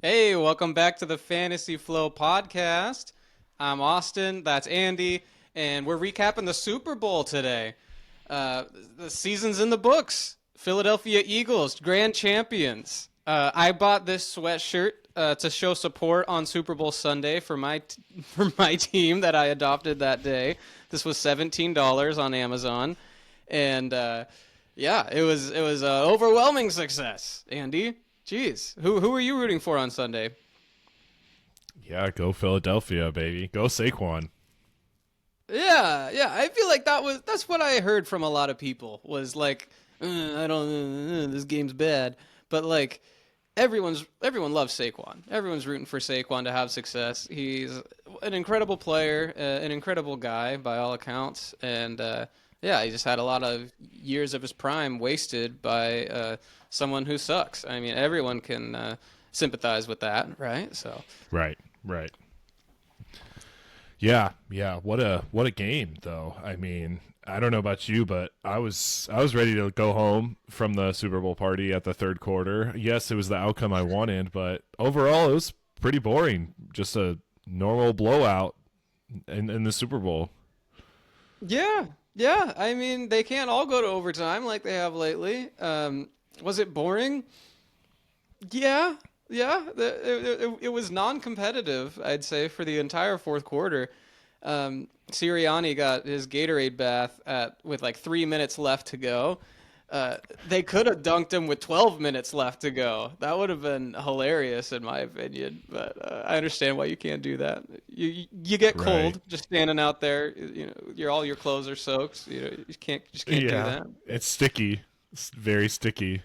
Hey, welcome back to the Fantasy Flow podcast. I'm Austin, that's Andy, and we're recapping the Super Bowl today. Uh, the season's in the books. Philadelphia Eagles, grand champions. I bought this sweatshirt to show support on Super Bowl Sunday for for my team that I adopted that day. This was $17 on Amazon, and yeah, it was an overwhelming success. Andy, jeez, who are you rooting for on Sunday? Yeah, go Philadelphia, baby. Go Saquon. Yeah, yeah. I feel like that's what I heard from a lot of people was like, I don't, this game's bad, but like everyone loves Saquon. Everyone's rooting for Saquon to have success. He's an incredible player, an incredible guy by all accounts, and yeah, he just had a lot of years of his prime wasted by someone who sucks. I mean, everyone can sympathize with that, right? So. Right, right. Yeah. What a game though. I mean, I don't know about you, but I was ready to go home from the Super Bowl party at the third quarter. Yes, it was the outcome I wanted, but overall it was pretty boring. Just a normal blowout in the Super Bowl. Yeah, yeah. I mean, they can't all go to overtime like they have lately. Was it boring? Yeah, yeah. It was non-competitive, I'd say, for the entire fourth quarter. Sirianni got his Gatorade bath at with like 3 minutes left to go. They could have dunked him with 12 minutes left to go. That would have been hilarious, in my opinion. But I understand why you can't do that. You get Right. cold just standing out there. You know, all your clothes are soaked. You know, you can't do Yeah. that. It's sticky. It's very sticky.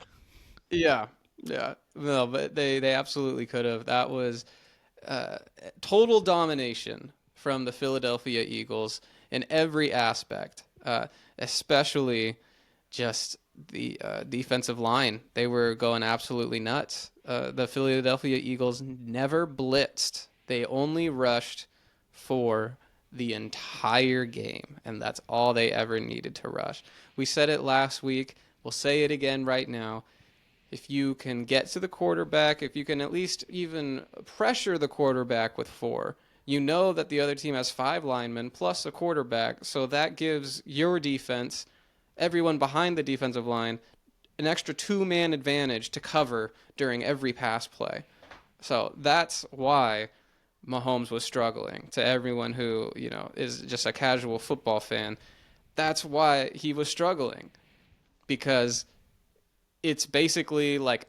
Yeah, yeah. No, but they absolutely could have. That was uh, total domination from the Philadelphia Eagles in every aspect, especially just the defensive line. They were going absolutely nuts. The Philadelphia Eagles never blitzed. They only rushed for the entire game, and that's all they ever needed to rush. We said it last week. We'll say it again right now. If you can get to the quarterback, if you can at least even pressure the quarterback with four, you know that the other team has five linemen plus a quarterback, so that gives your defense, everyone behind the defensive line, an extra two-man advantage to cover during every pass play. So that's why Mahomes was struggling. To everyone who, is just a casual football fan, that's why he was struggling because it's basically like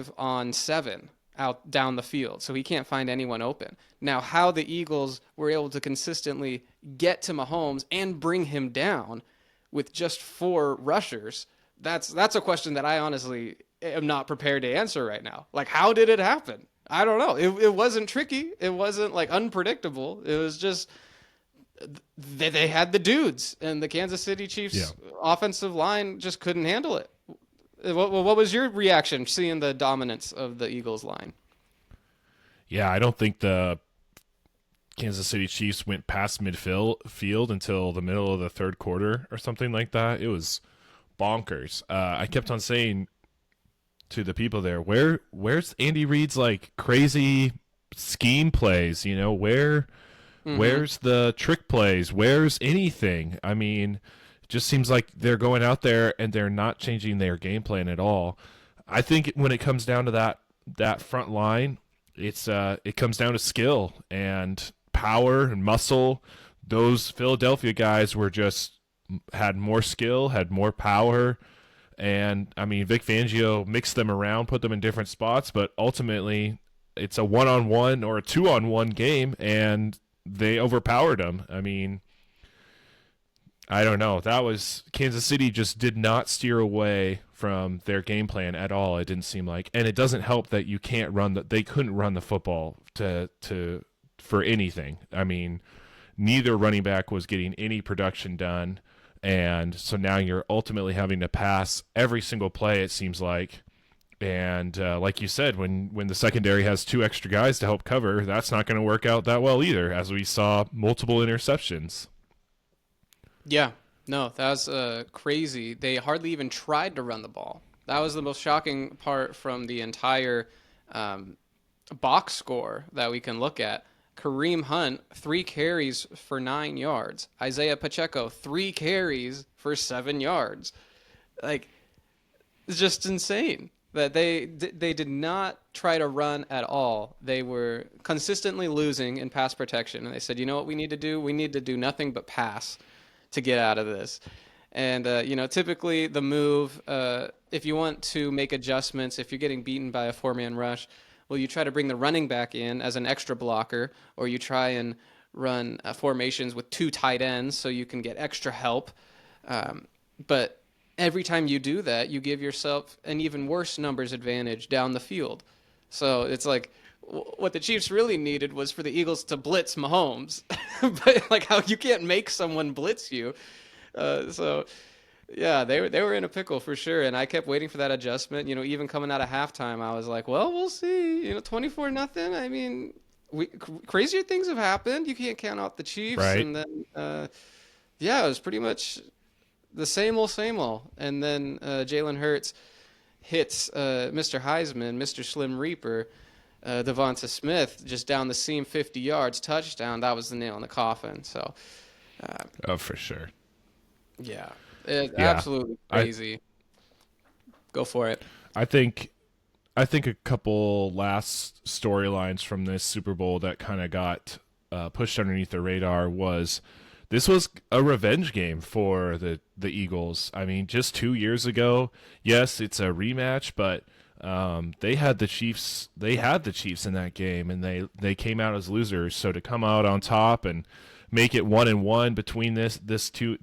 5-on-7 out down the field, so he can't find anyone open. Now, how the Eagles were able to consistently get to Mahomes and bring him down with just four rushers, that's a question that I honestly am not prepared to answer right now. Like, how did it happen? I don't know. It wasn't tricky. It wasn't like unpredictable. It was just they had the dudes, and the Kansas City Yeah. Chiefs offensive line just couldn't handle it. What was your reaction seeing the dominance of the Eagles line? Yeah, I don't think the Kansas City Chiefs went past midfield until the middle of the third quarter or something like that. It was bonkers. I kept on saying to the people there, where's Andy Reid's like crazy scheme plays? You know, Mm-hmm. where's the trick plays? Where's anything? I mean, it just seems like they're going out there and they're not changing their game plan at all. I think when it comes down to that front line, it comes down to skill and power and muscle. Those Philadelphia guys were just had more skill, had more power, and I mean Vic Fangio mixed them around, put them in different spots, but ultimately it's a one-on-one or a two-on-one game, and they overpowered them. I mean, I don't know. That was Kansas City just did not steer away from their game plan at all. It didn't seem like, and it doesn't help that you can't run the. They couldn't run the football to for anything. I mean, neither running back was getting any production done, and so now you're ultimately having to pass every single play. It seems like, and like you said, when the secondary has two extra guys to help cover, that's not going to work out that well either, as we saw multiple interceptions. Yeah, no, that was crazy. They hardly even tried to run the ball. That was the most shocking part from the entire um, box score that we can look at. Kareem Hunt, 3 carries for 9 yards. Isaiah Pacheco, 3 carries for 7 yards. Like, it's just insane that they did not try to run at all. They were consistently losing in pass protection, and they said, you know what we need to do? We need to do nothing but pass to get out of this. And typically the move, if you want to make adjustments, if you're getting beaten by a four-man rush, well, you try to bring the running back in as an extra blocker, or you try and run formations with two tight ends so you can get extra help. But every time you do that, you give yourself an even worse numbers advantage down the field. So it's like what the Chiefs really needed was for the Eagles to blitz Mahomes, but like how you can't make someone blitz you. So yeah, they were in a pickle for sure, and I kept waiting for that adjustment. Even coming out of halftime, I was like, well, we'll see. 24-0. I mean, crazier things have happened. You can't count out the Chiefs, Right. and then yeah, it was pretty much the same old. And then Jalen Hurts hits Mr. Heisman, Mr. Slim Reaper, Devonta Smith just down the seam, 50 yards, touchdown. That was the nail in the coffin. So Oh, for sure. yeah, it's Yeah. absolutely I crazy. Go for it. I think I think a couple last storylines from this Super Bowl that kind of got pushed underneath the radar was this was a revenge game for the Eagles. I mean, just 2 years ago, yes, it's a rematch, but they had the Chiefs. They had the Chiefs in that game, and they came out as losers. So to come out on top and make it 1-1 between these two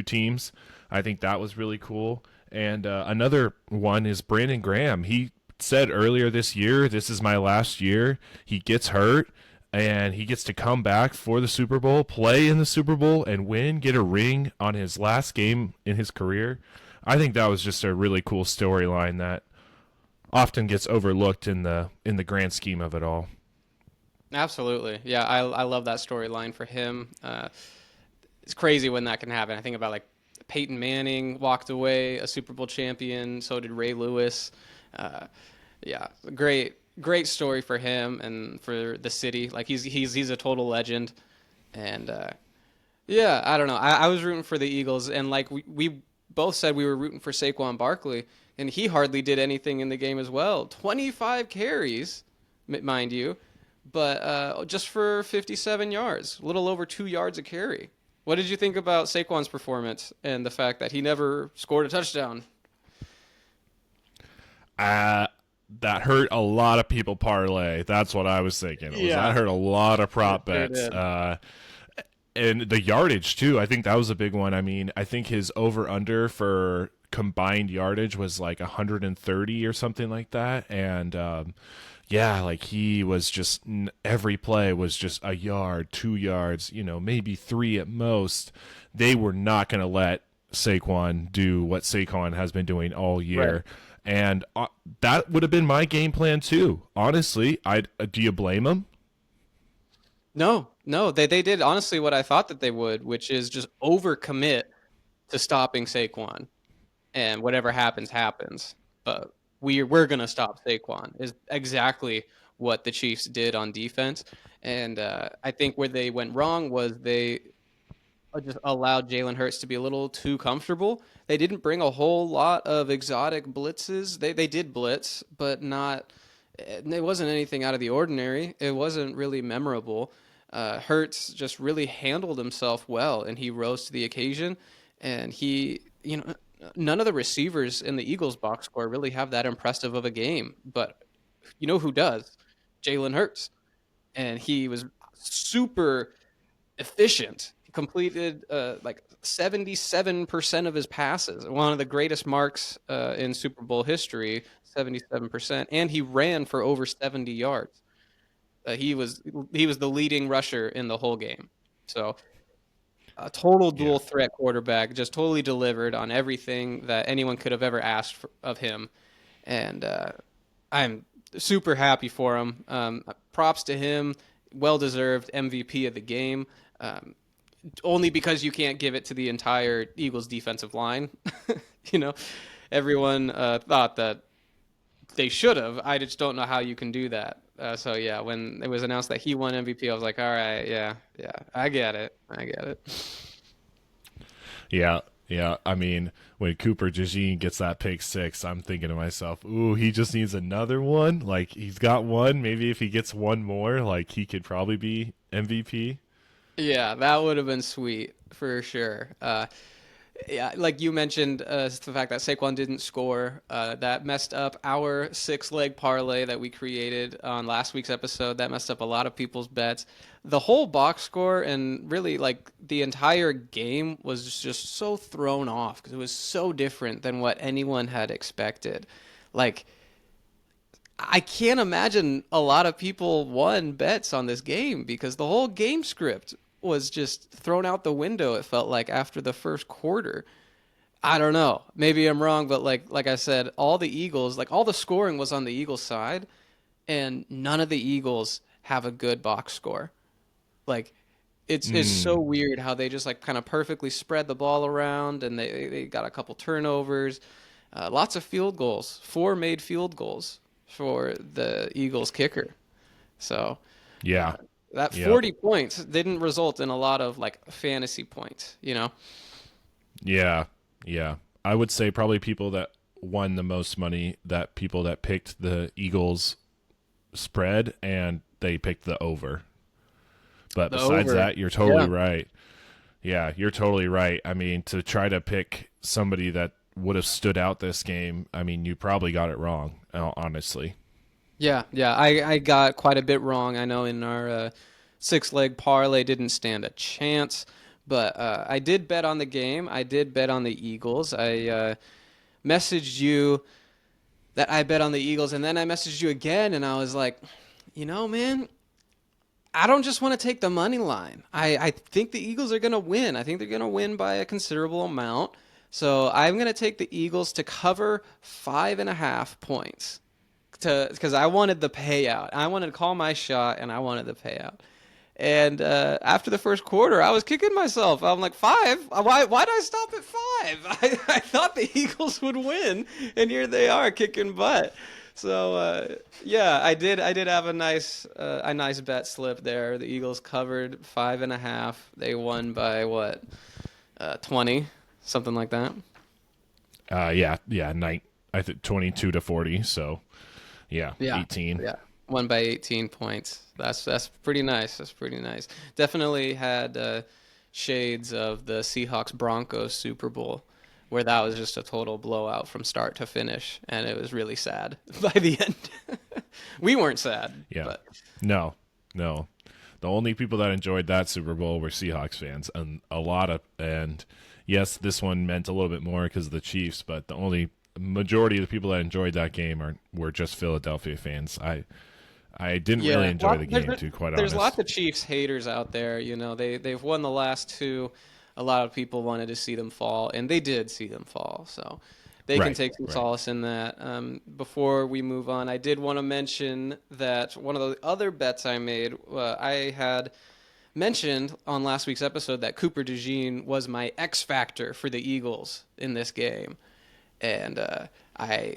teams, I think that was really cool. And another one is Brandon Graham. He said earlier this year, "This is my last year." He gets hurt, and he gets to come back for the Super Bowl, play in the Super Bowl, and win, get a ring on his last game in his career. I think that was just a really cool storyline that often gets overlooked in the grand scheme of it all. Absolutely. Yeah, I love that storyline for him. It's crazy when that can happen. I think about like Peyton Manning walked away, a Super Bowl champion. So did Ray Lewis. Uh, yeah, great story for him and for the city. Like he's a total legend. And yeah, I don't know. I was rooting for the Eagles, and like we both said we were rooting for Saquon Barkley, and he hardly did anything in the game as well. 25 carries, mind you, but just for 57 yards, a little over 2 yards a carry. What did you think about Saquon's performance and the fact that he never scored a touchdown? Uh, that hurt a lot of people parlay. That's what I was thinking. Was that Yeah, hurt a lot of it prop sure bets. did. And the yardage too. I think that was a big one. I mean, I think his over under for combined yardage was like 130 or something like that. And yeah, like he was just every play was just a yard, 2 yards, maybe three at most. They were not going to let Saquon do what Saquon has been doing all Right. year. And that would have been my game plan too. Honestly, I do you blame him? No, no, they did honestly what I thought that they would, which is just overcommit to stopping Saquon. And whatever happens, happens. But we're gonna stop Saquon is exactly what the Chiefs did on defense. And I think where they went wrong was they just allowed Jalen Hurts to be a little too comfortable. They didn't bring a whole lot of exotic blitzes. They did blitz, but not. It wasn't anything out of the ordinary. It wasn't really memorable. Hurts just really handled himself well, and he rose to the occasion. And none of the receivers in the Eagles box score really have that impressive of a game. But you know who does? Jalen Hurts, and he was super efficient. He completed like 77% of his passes, one of the greatest marks in Super Bowl history, 77%, and he ran for over 70 yards. He was the leading rusher in the whole game. So a total Yeah. dual threat quarterback, just totally delivered on everything that anyone could have ever asked of him, and I'm super happy for him. Props to him, well deserved MVP of the game. Um, Only because you can't give it to the entire Eagles defensive line. you know, Everyone thought that they should have. I just don't know how you can do that. So yeah, when it was announced that he won MVP, I was like, all right, yeah, yeah, I get it, I get it. Yeah, yeah. I mean, when Cooper DeJean gets that pick six, I'm thinking to myself, "Ooh, he just needs another one. Like he's got one. Maybe if he gets one more, like he could probably be MVP." Yeah, that would have been sweet for sure. Yeah, like you mentioned, the fact that Saquon didn't score, that messed up our six-leg parlay that we created on last week's episode. That messed up a lot of people's bets. The whole box score and really like the entire game was just so thrown off because it was so different than what anyone had expected. Like, I can't imagine a lot of people won bets on this game because the whole game script was just thrown out the window, it felt like, after the first quarter. I don't know. Maybe I'm wrong, but like I said, all the Eagles, like all the scoring was on the Eagles side, and none of the Eagles have a good box score. Like it's so Mm, weird how they just like kind of perfectly spread the ball around, and they got a couple turnovers, lots of field goals, four made field goals for the Eagles kicker. So yeah. that Yep. 40 points didn't result in a lot of like fantasy points, you know? Yeah. Yeah. I would say probably people that won the most money that people that picked the Eagles spread and they picked the over. But The besides over. that, you're totally Yeah. right. Yeah, you're totally right. I mean, to try to pick somebody that would have stood out this game, I mean, you probably got it wrong, honestly. Yeah, yeah, I got quite a bit wrong. I know in our six-leg parlay didn't stand a chance, but I did bet on the game. I did bet on the Eagles. I messaged you that I bet on the Eagles, and then I messaged you again, and I was like, man, I don't just want to take the money line. I think the Eagles are going to win. I think they're going to win by a considerable amount. So I'm going to take the Eagles to cover 5.5 points to because I wanted the payout. I wanted to call my shot, and I wanted the payout. And after the first quarter, I was kicking myself. I'm like, five? Why did I stop at five? I thought the Eagles would win, and here they are kicking butt. So yeah, I did have a nice bet slip there. The Eagles covered 5.5. They won by what, 20, something like that. Yeah, yeah, I think 22 to 40, so yeah, Yeah, 18. yeah. Won by 18 points. That's pretty nice. That's pretty nice. Definitely had shades of the Seahawks Broncos Super Bowl, where that was just a total blowout from start to finish, and it was really sad by the end. We weren't sad, Yeah. but No. No. The only people that enjoyed that Super Bowl were Seahawks fans and and yes, this one meant a little bit more because of the Chiefs, but the only majority of the people that enjoyed that game were just Philadelphia fans. I didn't really yeah, enjoy the game, to be quite there's honest. lots of Chiefs haters out there. They've won the last two. A lot of people wanted to see them fall, and they did see them fall. So they can Right, take some right. solace in that. Before we move on, I did want to mention that one of the other bets I made, I had mentioned on last week's episode that Cooper DeJean was my X factor for the Eagles in this game, and I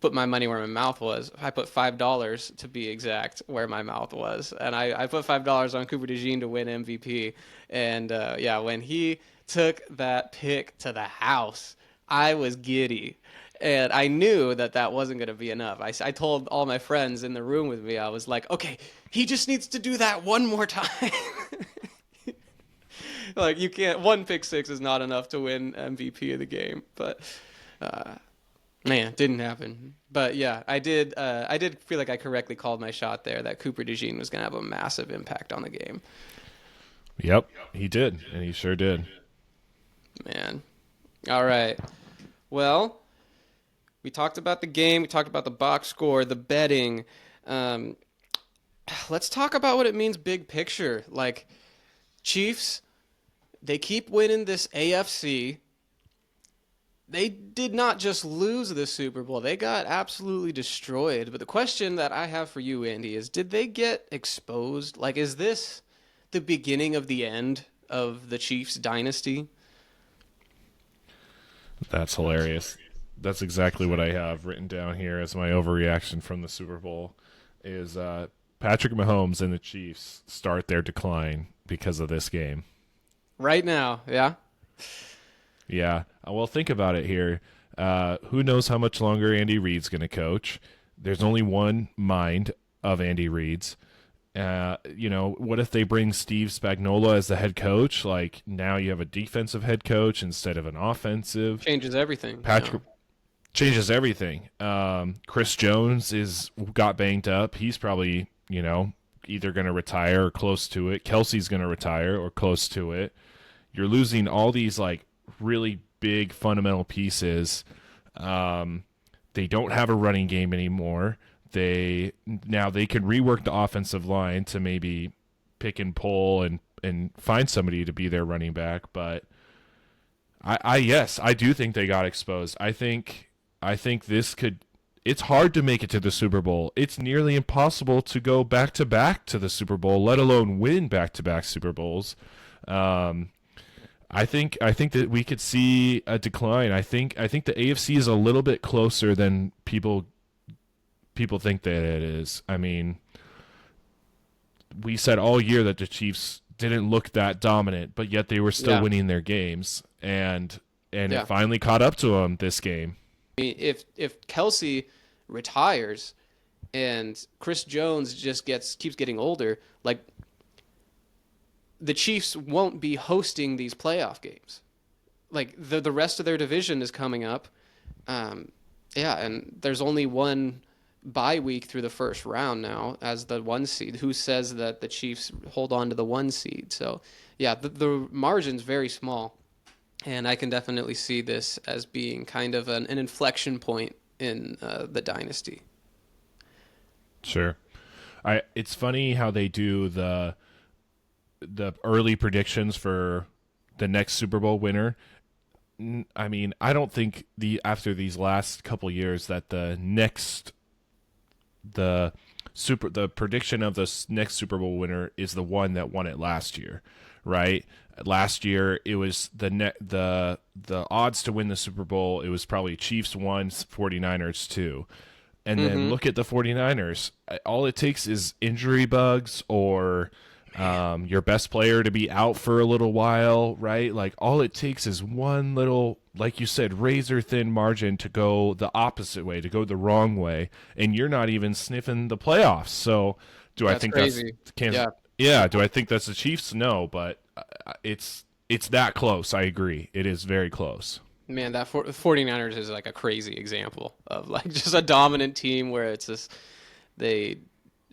put my money where my mouth was. I put $5 to be exact where my mouth was, and I put $5 on Cooper DeJean to win MVP. And yeah, when he took that pick to the house, I was giddy. And I knew that that wasn't going to be enough. I told all my friends in the room with me, I was like, okay, he just needs to do that one more time. Like, you can't, one pick six is not enough to win MVP of the game. But uh, man, didn't happen. But yeah, I did feel like I correctly called my shot there that Cooper DeJean was going to have a massive impact on the game. Yep, he did, and he sure did. Man. All right. Well, we talked about the game, we talked about the box score, the betting. Um, let's talk about what it means big picture. Like, Chiefs, they keep winning this AFC. They did not just lose the Super Bowl, they got absolutely destroyed. But the question that I have for you, Andy, is did they get exposed? Like, is this the beginning of the end of the Chiefs dynasty? That's hilarious. That's exactly what I have written down here as my overreaction from the Super Bowl. Is Patrick Mahomes and the Chiefs start their decline because of this game? Right now, yeah. Yeah. Well, think about it here. Who knows how much longer Andy Reid's going to coach? There's only one mind of Andy Reid's. What if they bring Steve Spagnuolo as the head coach? Like now you have a defensive head coach instead of an offensive. Changes everything. Yeah. Patrick changes everything. Chris Jones is got banged up. He's probably either going to retire or close to it. Kelsey's going to retire or close to it. You're losing all these like really big fundamental pieces. They don't have a running game anymore. They could rework the offensive line to maybe pick and pull and find somebody to be their running back. But I do think they got exposed. I think this could. It's hard to make it to the Super Bowl. It's nearly impossible to go back to back to the Super Bowl, let alone win back to back Super Bowls. I think that we could see a decline. I think the AFC is a little bit closer than people think that it is. I mean, we said all year that the Chiefs didn't look that dominant, but yet they were still winning their games, and it finally caught up to them this game. I mean, if Kelsey retires and Chris Jones just keeps getting older, like the Chiefs won't be hosting these playoff games. Like the rest of their division is coming up. And there's only one bye week through the first round now as the 1 seed. Who says that the Chiefs hold on to the 1 seed? So, yeah, the margin's very small. And I can definitely see this as being kind of an inflection point in the dynasty. Sure. It's funny how they do the early predictions for the next Super Bowl winner. I mean, I don't think after these last couple years that the prediction of the next Super Bowl winner is the one that won it last year, right? Last year it was the odds to win the Super Bowl, it was probably Chiefs 1, 49ers 2. And then look at the 49ers. All it takes is injury bugs or your best player to be out for a little while, right? Like all it takes is one little, like you said, razor thin margin to go the opposite way, to go the wrong way, and you're not even sniffing the playoffs. So I think crazy. That's Kansas? Yeah. Do I think that's the Chiefs? No, but it's that close. I agree. It is very close. Man, that 49ers is like a crazy example of like just a dominant team where it's just they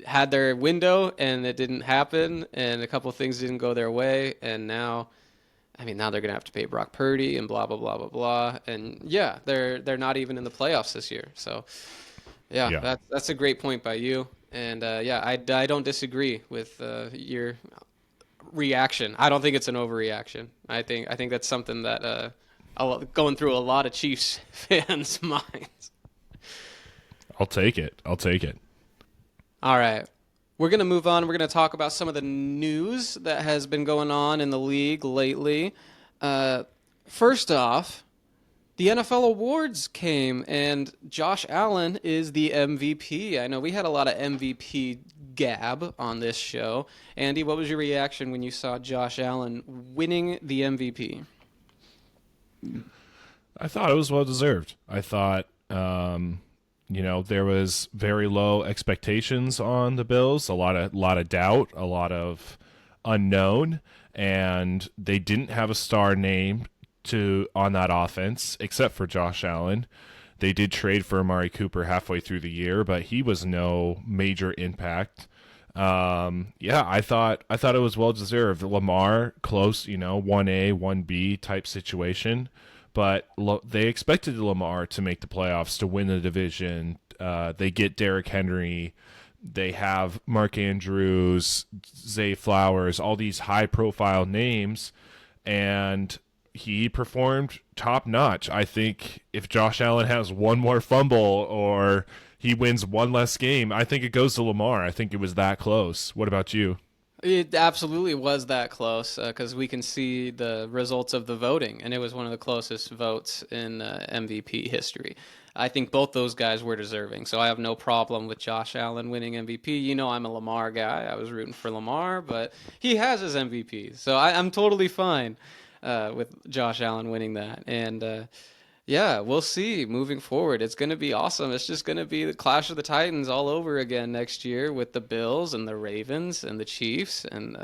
had their window and it didn't happen and a couple of things didn't go their way, and now they're gonna have to pay Brock Purdy and blah blah blah blah blah, and they're not even in the playoffs this year. So that's a great point by you, and I don't disagree with your reaction. I don't think it's an overreaction. I think that's something that going through a lot of Chiefs fans' minds. I'll take it. All right. We're going to move on. We're going to talk about some of the news that has been going on in the league lately. First off, the NFL awards came, and Josh Allen is the MVP. I know we had a lot of MVP gab on this show. Andy, what was your reaction when you saw Josh Allen winning the MVP? I thought it was well deserved. I thought there was very low expectations on the Bills, a lot of doubt, a lot of unknown, and they didn't have a star name on that offense except for Josh Allen. They did trade for Amari Cooper halfway through the year, but he was no major impact. I thought it was well deserved. Lamar close, 1A, 1B type situation. But they expected Lamar to make the playoffs, to win the division. They get Derrick Henry. They have Mark Andrews, Zay Flowers, all these high-profile names, and he performed top-notch. I think if Josh Allen has one more fumble or he wins one less game, I think it goes to Lamar. I think it was that close. What about you? It absolutely was that close because we can see the results of the voting, and it was one of the closest votes in MVP history. I think both those guys were deserving, so I have no problem with Josh Allen winning MVP. You know, I'm a Lamar guy. I was rooting for Lamar, but he has his MVP, so I'm totally fine with Josh Allen winning that. And yeah, we'll see moving forward. It's going to be awesome. It's just going to be the Clash of the Titans all over again next year with the Bills and the Ravens and the Chiefs. And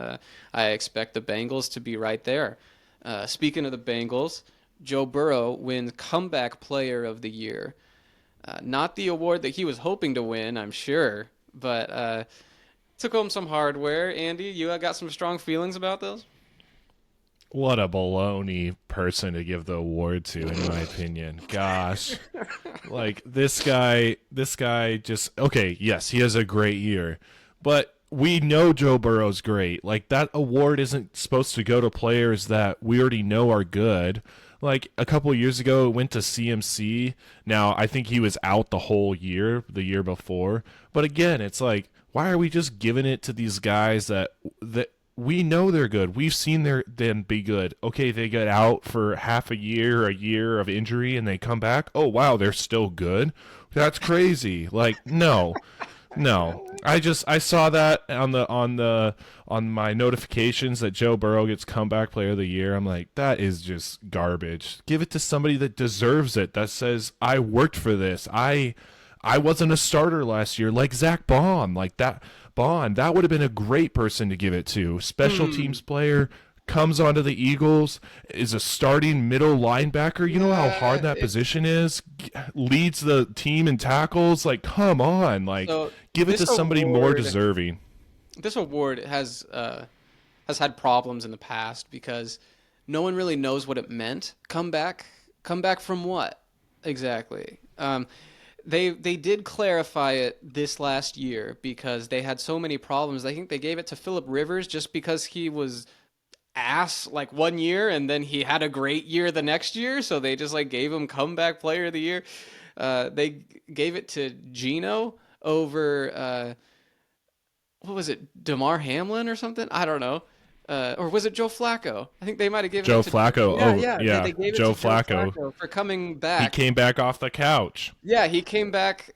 I expect the Bengals to be right there. Speaking of the Bengals, Joe Burrow wins Comeback Player of the Year. Not the award that he was hoping to win, I'm sure, but took home some hardware. Andy, you got some strong feelings about those? What a baloney person to give the award to, in my opinion. Gosh. Like this guy just okay, yes, he has a great year. But we know Joe Burrow's great. Like that award isn't supposed to go to players that we already know are good. Like a couple of years ago it went to CMC. Now, I think he was out the whole year, the year before. But again, it's like why are we just giving it to these guys that we know they're good. We've seen them be good. Okay, they get out for half a year of injury, and they come back. Oh wow, they're still good. That's crazy. Like no, no. I saw that on my notifications that Joe Burrow gets comeback player of the year. I'm like, that is just garbage. Give it to somebody that deserves it. That says I worked for this. I wasn't a starter last year like Zach Bond. Like that Bond, that would have been a great person to give it to. Special Hmm. teams player comes onto the Eagles, is a starting middle linebacker. You know how hard Yeah, that it's position is. Leads the team in tackles. Like, come on, like so give it this to somebody more award deserving. this award has had problems in the past because no one really knows what it meant. Come back from what exactly? They did clarify it this last year because they had so many problems. I think they gave it to Philip Rivers just because he was ass like one year and then he had a great year the next year, so they just like gave him comeback player of the year. They gave it to Gino over what was it, Damar Hamlin or something? I don't know. Or was it Joe Flacco? I think they might have given it Joe to. Flacco. Yeah, Oh yeah. yeah, They gave it Joe to Joe Flacco. Flacco for coming He back. came back off the couch. Yeah, he came back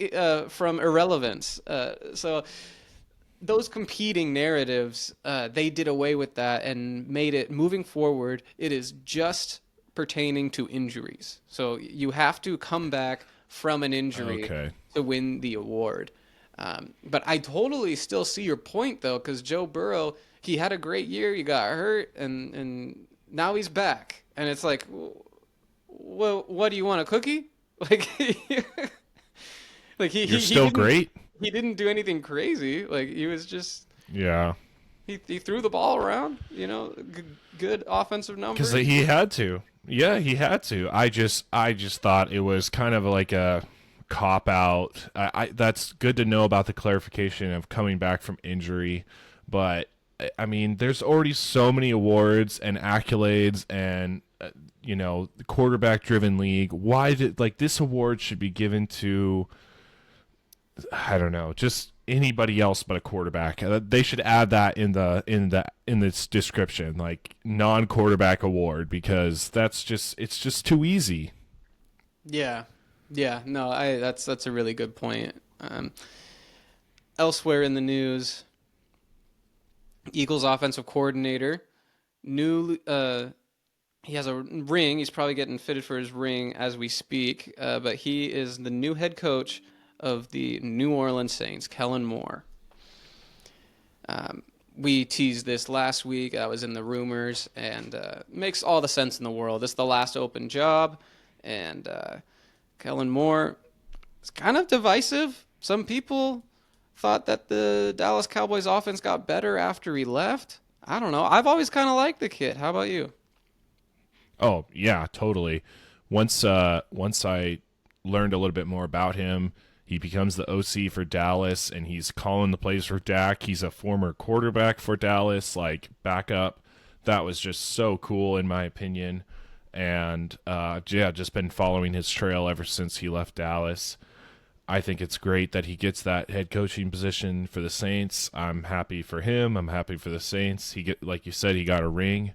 from irrelevance. So those competing narratives, they did away with that and made it moving forward. It is just pertaining to injuries. So you have to come back from an injury Okay. to win the award. But I totally still see your point though, because Joe Burrow, he had a great year. He got hurt, and now he's back, and it's like, well, what do you want, a cookie? Like, like You're still great. he didn't do anything crazy. Like he was just Yeah. he threw the ball around. You know, good offensive Because numbers. he had to. Yeah, he had to. I just thought it was kind of like a cop out. That's good to know about the clarification of coming back from injury, but I mean, there's already so many awards and accolades and the quarterback driven league. Why did like this award should be given to I don't know, just anybody else but a quarterback. They should add that in this description, like non-quarterback award, because it's just too easy. Yeah, yeah. No, I that's a really good point. Elsewhere in the news, Eagles offensive coordinator, new he has a ring. He's probably getting fitted for his ring as we speak. But he is the new head coach of the New Orleans Saints, Kellen Moore. Um, we teased this last week. I was in the rumors, and makes all the sense in the world. It's the last open job, and Kellen Moore is kind of divisive. Some people thought that the Dallas Cowboys offense got better after he left. I don't know. I've always kind of liked the kid. How about you? Oh yeah, totally. Once I learned a little bit more about him, he becomes the OC for Dallas, and he's calling the plays for Dak. He's a former quarterback for Dallas, like backup. That was just so cool in my opinion, and yeah, just been following his trail ever since he left Dallas. I think it's great that he gets that head coaching position for the Saints. I'm happy for him. I'm happy for the Saints. Like you said, he got a ring.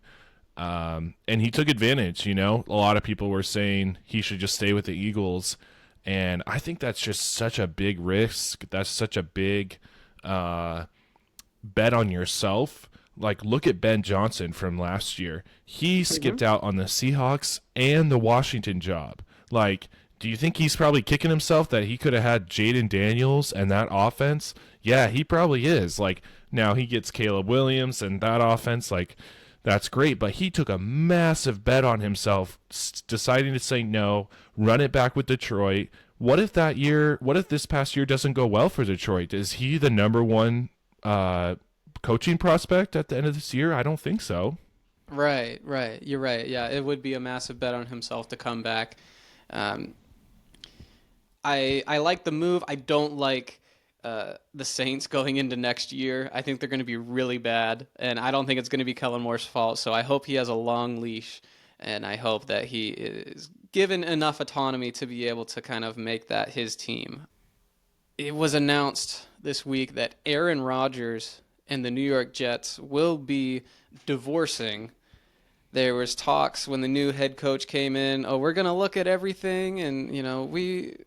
And he took advantage, you know. A lot of people were saying he should just stay with the Eagles, and I think that's just such a big risk. That's such a big bet on yourself. Like, look at Ben Johnson from last year. He Hmm. skipped out on the Seahawks and the Washington job. Like, do you think he's probably kicking himself that he could have had Jaden Daniels and that offense? Yeah, he probably is. Like, now he gets Caleb Williams and that offense. Like, that's great. But he took a massive bet on himself, deciding to say no, run it back with Detroit. What if this past year doesn't go well for Detroit? Is he the number one coaching prospect at the end of this year? I don't think so. Right, right. You're right. Yeah, it would be a massive bet on himself to come back. Um, I like the move. I don't like the Saints going into next year. I think they're going to be really bad, and I don't think it's going to be Kellen Moore's fault. So I hope he has a long leash, and I hope that he is given enough autonomy to be able to kind of make that his team. It was announced this week that Aaron Rodgers and the New York Jets will be divorcing. There was talks when the new head coach came in. Oh, we're gonna look at everything, and we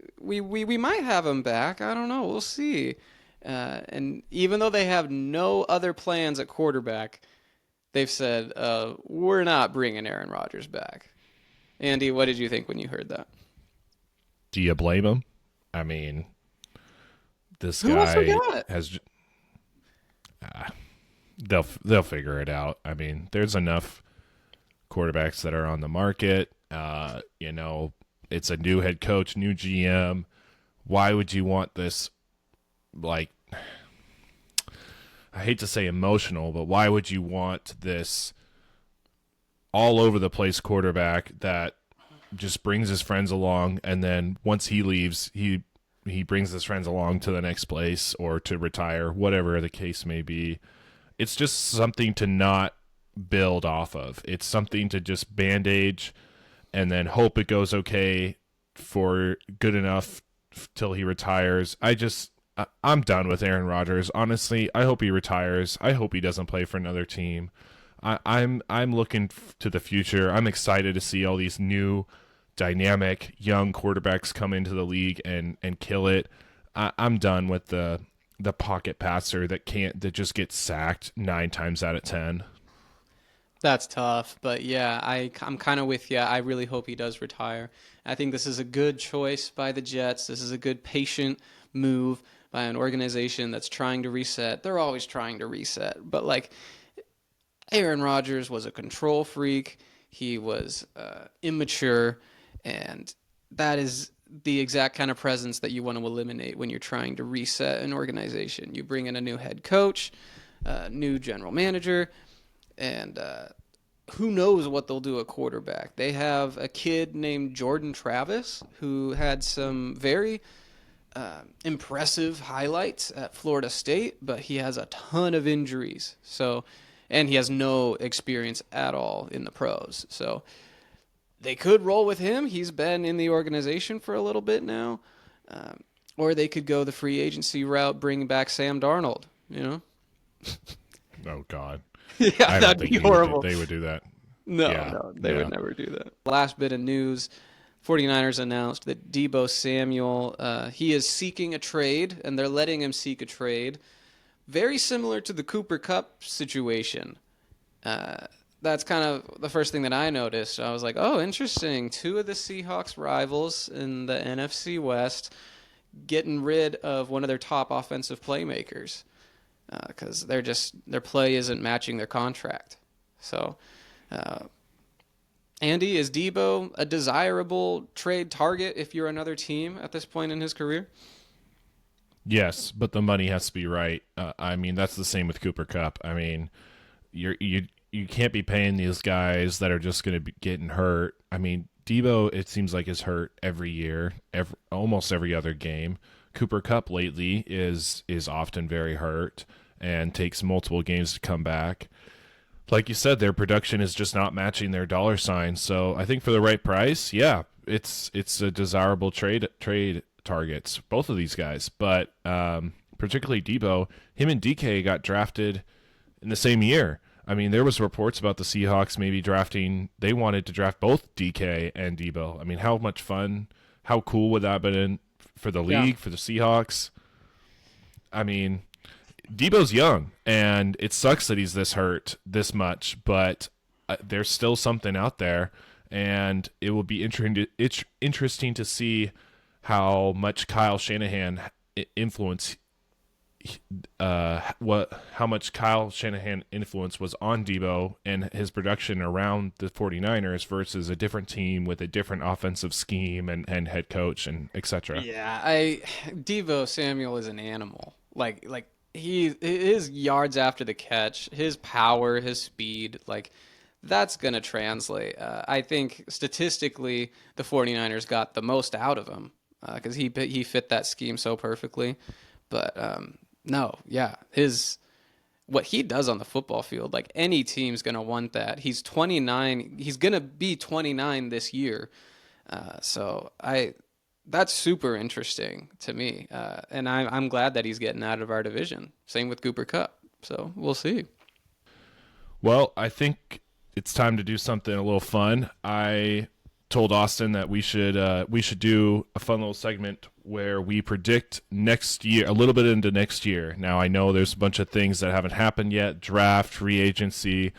might have him back. I don't know. We'll see. And even though they have no other plans at quarterback, they've said we're not bringing Aaron Rodgers back. Andy, what did you think when you heard that? Do you blame him? I mean, this Who will guy forget? has. They'll figure it out. I mean, there's enough quarterbacks that are on the market. It's a new head coach, new GM. Why would you want this? Like, I hate to say emotional, but why would you want this all over the place quarterback that just brings his friends along, and then once he leaves, he brings his friends along to the next place or to retire, whatever the case may be. It's just something to not build off of. It's something to just bandage and then hope it goes okay for good enough till he retires. I'm done with Aaron Rodgers. Honestly, I hope he retires. I hope he doesn't play for another team. I'm looking to the future. I'm excited to see all these new dynamic young quarterbacks come into the league and kill it. I'm done with the pocket passer that just gets sacked 9 times out of 10. That's tough, but yeah, I'm kind of with you. I really hope he does retire. I think this is a good choice by the Jets. This is a good patient move by an organization that's trying to reset. They're always trying to reset, but like Aaron Rodgers was a control freak. He was immature, and that is the exact kind of presence that you want to eliminate when you're trying to reset an organization. You bring in a new head coach, new general manager, and who knows what they'll do at quarterback. They have a kid named Jordan Travis who had some very impressive highlights at Florida State, but he has a ton of injuries. So, and he has no experience at all in the pros. So they could roll with him. He's been in the organization for a little bit now. Or they could go the free agency route, bring back Sam Darnold. You know? Oh God, Yeah, I don't that'd think be horrible. they would do that. No, Yeah, no, they would yeah. never do that. Last bit of news. 49ers announced that Debo Samuel, he is seeking a trade, and they're letting him seek a trade. Very similar to the Cooper Cup situation. Uh, that's kind of the first thing that I noticed. I was like, oh, interesting. Two of the Seahawks rivals in the NFC West getting rid of one of their top offensive playmakers because their play isn't matching their contract. So, uh, Andy, is Debo a desirable trade target if you're another team at this point in his career? Yes, but the money has to be right. I mean, that's the same with Cooper Cup. I mean, you can't be paying these guys that are just going to be getting hurt. I mean, Debo, it seems like is hurt every year, almost every other game. Cooper Cup lately is often very hurt and takes multiple games to come back. Like you said, their production is just not matching their dollar sign. So I think for the right price, yeah, it's a desirable trade targets, both of these guys, but particularly Debo. Him and DK got drafted in the same year. I mean, there was reports about the Seahawks maybe drafting. They wanted to draft both DK and Debo. I mean, how much fun, how cool would that have been for the Yeah. league, for the Seahawks? I mean, Debo's young, and it sucks that he's this hurt this much, but there's still something out there, and it will be interesting to see how much Kyle Shanahan influence how much Kyle Shanahan influence was on Debo and his production around the 49ers versus a different team with a different offensive scheme and head coach and etc. Yeah, Devo Samuel is an animal. Like his yards after the catch, his power, his speed, like that's gonna translate. I think statistically, the 49ers got the most out of him because he fit that scheme so perfectly. But no, yeah, his what he does on the football field, like any team's gonna want that. He's 29. He's gonna be 29 this year. So I that's super interesting to me, and I'm glad that he's getting out of our division. Same with Cooper Cup. So we'll see. Well, I think it's time to do something a little fun. I told Austin that we should do a fun little segment where we predict next year, a little bit into next year. Now I know there's a bunch of things that haven't happened yet, draft, free agency,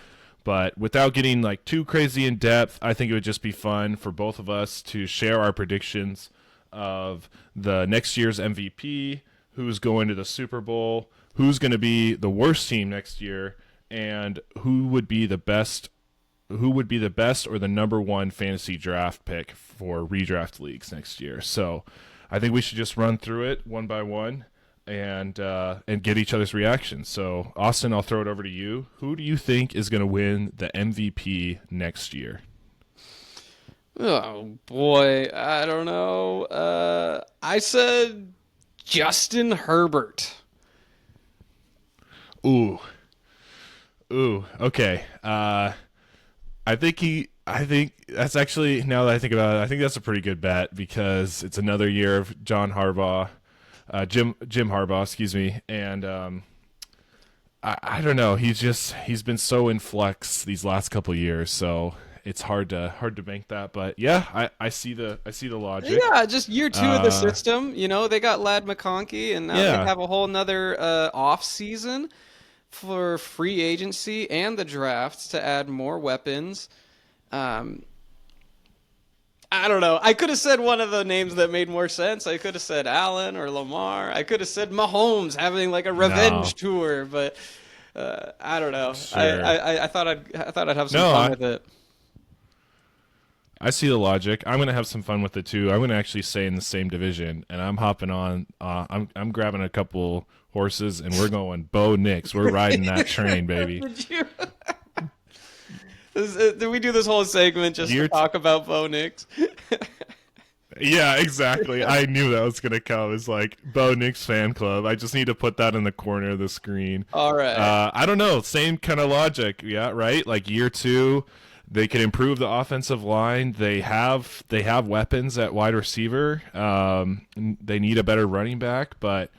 but without getting like too crazy in depth, I think it would just be fun for both of us to share our predictions of the next year's MVP, who's going to the Super Bowl, who's going to be the worst team next year, and who would be the best or the number one fantasy draft pick for redraft leagues next year. So I think we should just run through it one by one and get each other's reactions. So Austin, I'll throw it over to you. Who do you think is going to win the MVP next year? Oh boy, I don't know. I said Justin Herbert. Ooh, ooh, okay. I think that's actually, now that I think about it, I think that's a pretty good bet because it's another year of John Harbaugh, Jim Harbaugh, excuse me, and I don't know. He's been so in flux these last couple of years, so it's hard to bank that. But yeah, I see the logic. Yeah, just year two of the Uh, system. You know, they got Lad McConkey, and now they yeah, have a whole nother off season for free agency and the drafts to add more weapons. Um, I don't know. I could have said one of the names that made more sense. I could have said Allen or Lamar. I could have said Mahomes having like a no, revenge tour, but I don't know. sure, I thought I'd have some no. fun I with it. I see the logic. I'm gonna have some fun with it too. I'm gonna actually stay in the same division, and I'm hopping on. I'm grabbing a couple horses, and we're going Bo Nix. We're riding that train, baby. Did you? Did we do this whole segment just to Year talk about Bo Nix? Yeah, exactly. I knew that was gonna come. It's like Bo Nix fan club. I just need to put that in the corner of the screen. All right. I don't know. Same kind of logic. Yeah, right. Like year two, they can improve the offensive line. They have weapons at wide receiver. They need a better running back, but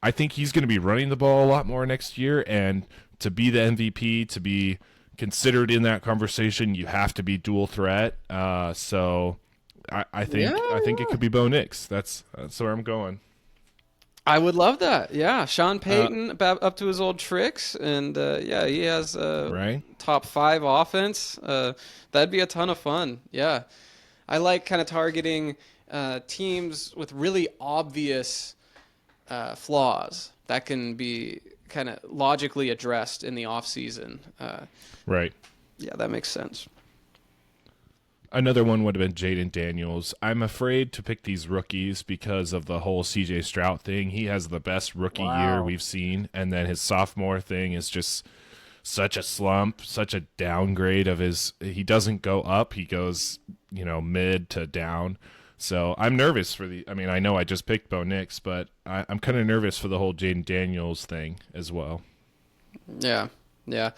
I think he's going to be running the ball a lot more next year. And to be the MVP, to be considered in that conversation, you have to be dual threat. So I Yeah, think it yeah. could be Bo Nix. That's where I'm going. I would love that. Yeah, Sean Uh, Payton up to his old tricks, and yeah, he has right. top five offense. That'd be a ton of fun. Yeah, I like kind of targeting teams with really obvious flaws that can be kind of logically addressed in the off season. Right. Yeah, that makes sense. Another one would have been Jaden Daniels. I'm afraid to pick these rookies because of the whole CJ Stroud thing. He has the best rookie year Wow. we've seen, and then his sophomore thing is just such a slump, such a downgrade of his. He doesn't go up; he goes, mid to down. So I'm nervous for the. I mean, I know I just picked Bo Nix, but I'm kind of nervous for the whole Jaden Daniels thing as well. Yeah, yeah.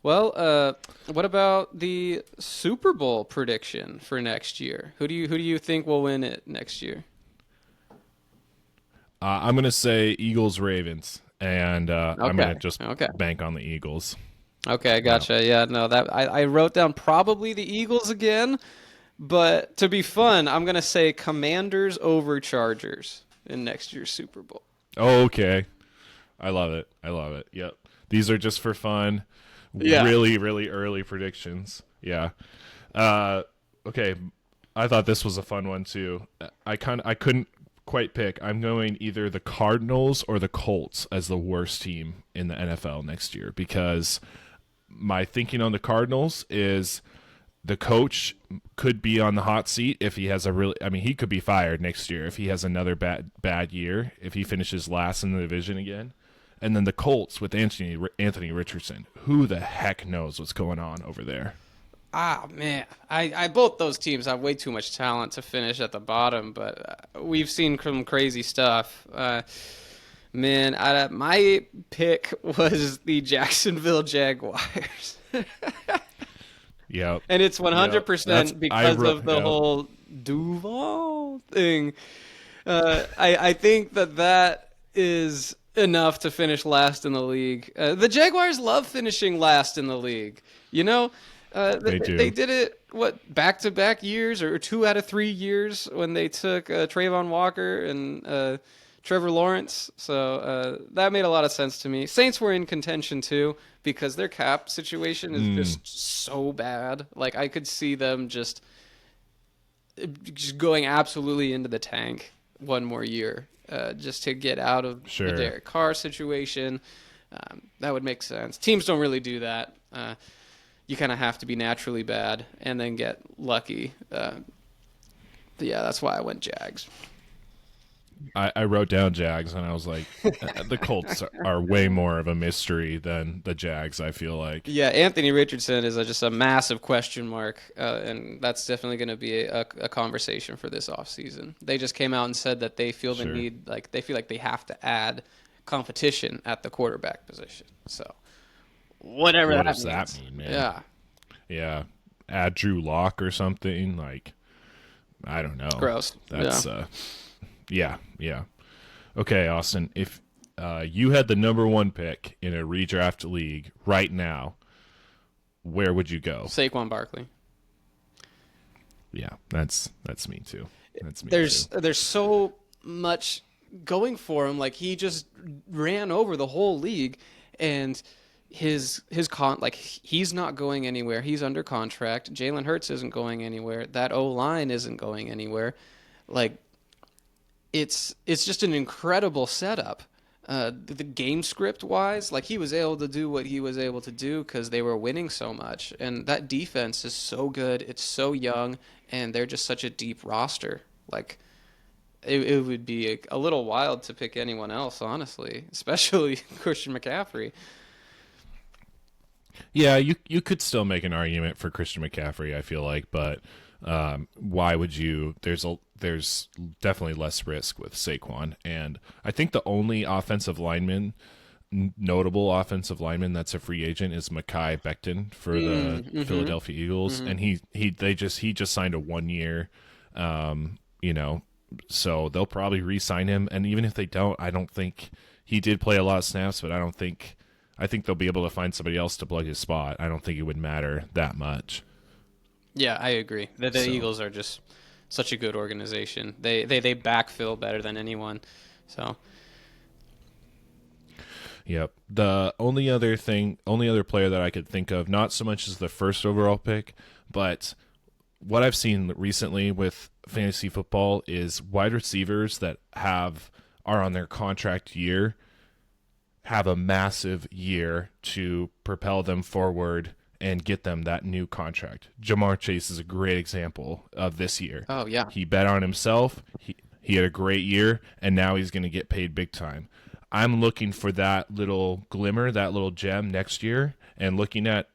Well, what about the Super Bowl prediction for next year? Who do you think will win it next year? I'm gonna say Eagles Ravens, and I'm Okay. gonna just Okay. bank on the Eagles. Okay, Yeah. gotcha. Yeah, no, that I wrote down probably the Eagles again, but to be fun, I'm gonna say Commanders over Chargers in next year's Super Bowl. Oh, okay. I love it. I love it. Yep. These are just for fun. Yeah. Really, really early predictions. Yeah. Uh, okay. I thought this was a fun one too. I couldn't quite pick. I'm going either the Cardinals or the Colts as the worst team in the NFL next year because my thinking on the Cardinals is the coach could be on the hot seat if he has a really I mean he could be fired next year if he has another bad year if he finishes last in the division again. And then the Colts with Anthony Richardson. Who the heck knows what's going on over there? Ah, man, I both those teams have way too much talent to finish at the bottom, but we've seen some crazy stuff. Man, my pick was the Jacksonville Jaguars. Yep. And it's Yep. That's 100% I because wrote of the yep. whole Duval thing. I think that is enough to finish last in the league. The Jaguars love finishing last in the league. You know, They they do. did it what back-to-back years or 2 out of 3 years when they took Trayvon Walker and Trevor Lawrence. So that made a lot of sense to me. Saints were in contention too because their cap situation is Mm, just so bad. Like I could see them just going absolutely into the tank one more year just to get out of the sure. Derek Carr situation. That would make sense. Teams don't really do that. You kind of have to be naturally bad and then get lucky. But yeah, that's why I went Jags. I wrote down Jags and I was like, the Colts are way more of a mystery than the Jags. I feel like. Yeah, Anthony Richardson is just a massive question mark, and that's definitely going to be a conversation for this offseason. They just came out and said that they feel the Sure. need, like they feel like they have to add competition at the quarterback position. So whatever What that does that means. mean, man? Yeah, Yeah, add Drew Lock or something. Like I don't it's know. gross. Yeah. That's yeah, yeah. Okay, Austin. If you had the number one pick in a redraft league right now, where would you go? Saquon Barkley. Yeah, that's me too. That's me too. There's so much going for him. Like he just ran over the whole league, and like he's not going anywhere. He's under contract. Jalen Hurts isn't going anywhere. That O line isn't going anywhere. Like it's just an incredible setup. The game script wise, like he was able to do what he was able to do because they were winning so much, and that defense is so good. It's so young, and they're just such a deep roster. Like it would be a little wild to pick anyone else, honestly, especially Christian McCaffrey. Yeah, you could still make an argument for Christian McCaffrey. I feel like, but why would you? There's definitely less risk with Saquon, and I think the only offensive lineman, notable offensive lineman that's a free agent is Mekhi Becton for the Mm-hmm. Philadelphia Eagles, Mm-hmm. and he just signed a 1 year, you know, so they'll probably re-sign him, and even if they don't, I don't think he did play a lot of snaps, but I think they'll be able to find somebody else to plug his spot. I don't think it would matter that much. Yeah, I agree. The So, Eagles are just such a good organization. They backfill better than anyone. So yep. The only other player that I could think of, not so much as the first overall pick, but what I've seen recently with fantasy football is wide receivers that are on their contract year have a massive year to propel them forward and get them that new contract. Jamar Chase is a great example of this year. oh yeah. He bet on himself. He had a great year, and now he's going to get paid big time. I'm looking for that little glimmer, that little gem next year, and looking at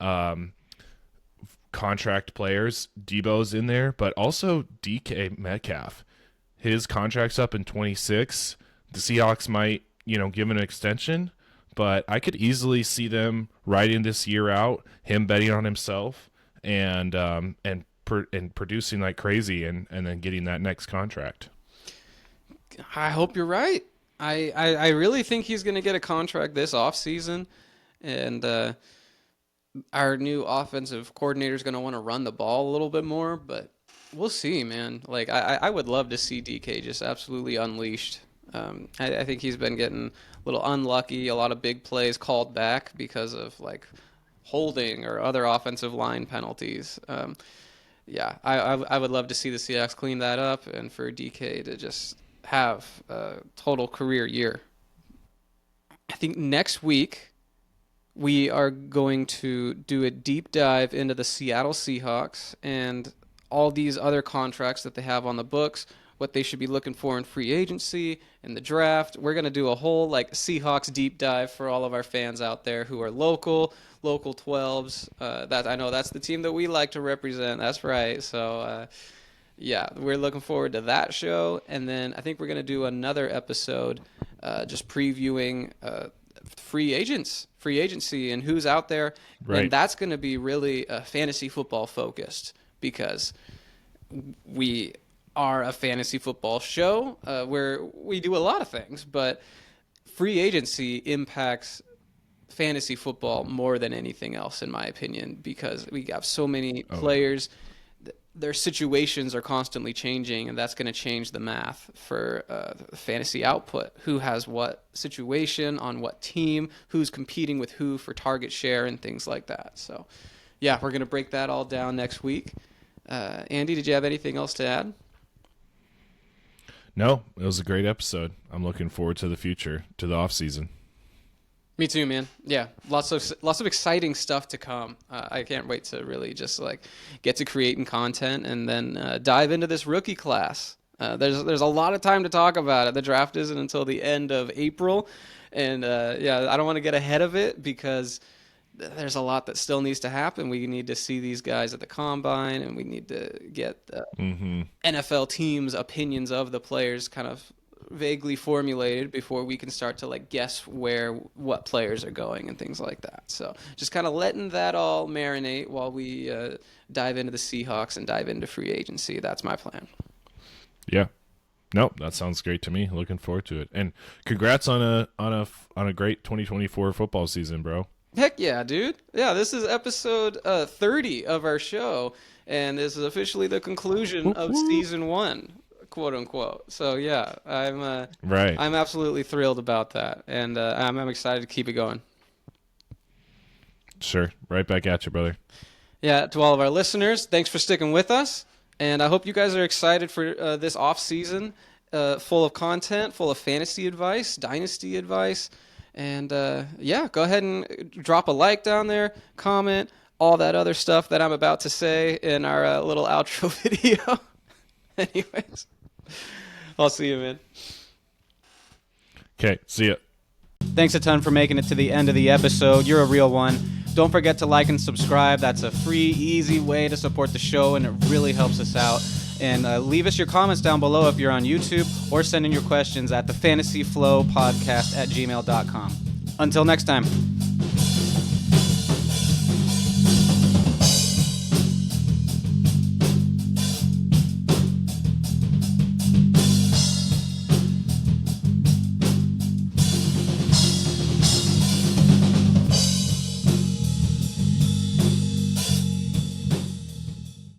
contract players. Debo's in there, but also DK Metcalf. His contract's up in 26. The Seahawks might, give him an extension, but I could easily see them riding this year out, him betting on himself, and producing like crazy, and then getting that next contract. I hope you're right. I really think he's going to get a contract this offseason, and our new offensive coordinator is going to want to run the ball a little bit more, but we'll see, man. Like, I would love to see DK just absolutely unleashed. I think he's been getting a little unlucky, a lot of big plays called back because of like holding or other offensive line penalties. Yeah, I would love to see the Seahawks clean that up and for DK to just have a total career year. I think next week we are going to do a deep dive into the Seattle Seahawks and all these other contracts that they have on the books, what they should be looking for in free agency and the draft. We're going to do a whole like Seahawks deep dive for all of our fans out there who are local 12s. That I know that's the team that we like to represent. That's right. So yeah, we're looking forward to that show. And then I think we're going to do another episode just previewing free agency and who's out there. Right. And that's going to be really fantasy football focused because we are a fantasy football show where we do a lot of things, but free agency impacts fantasy football more than anything else, in my opinion, because we have so many players. Their situations are constantly changing, and that's going to change the math for fantasy output. Who has what situation on what team, who's competing with who for target share and things like that. So, yeah, we're going to break that all down next week. Andy, did you have anything else to add? No, it was a great episode. I'm looking forward to the future, to the off season. Me too, man. Yeah, lots of exciting stuff to come. I can't wait to really just like get to creating content and then dive into this rookie class. There's a lot of time to talk about it. The draft isn't until the end of April, and yeah, I don't want to get ahead of it because there's a lot that still needs to happen. We need to see these guys at the combine, and we need to get the NFL teams' opinions of the players kind of vaguely formulated before we can start to like guess what players are going and things like that. So just kind of letting that all marinate while we dive into the Seahawks and dive into free agency. That's my plan. Yeah. Nope, that sounds great to me. Looking forward to it. And congrats on a great 2024 football season, bro. Heck yeah, dude. Yeah, this is episode 30 of our show, and this is officially the conclusion of season 1, quote unquote. So yeah, I'm absolutely thrilled about that, and I'm excited to keep it going. Sure. Right back at you, brother. Yeah, to all of our listeners, thanks for sticking with us, and I hope you guys are excited for this off season, full of content, full of fantasy advice, dynasty advice. And yeah, go ahead and drop a like down there, comment, all that other stuff that I'm about to say in our little outro video. Anyways, I'll see you, man. Okay, see ya. Thanks a ton for making it to the end of the episode. You're a real one. Don't forget to like and subscribe. That's a free, easy way to support the show, and it really helps us out. And leave us your comments down below if you're on YouTube, or send in your questions at thefantasyflowpodcast@gmail.com. Until next time.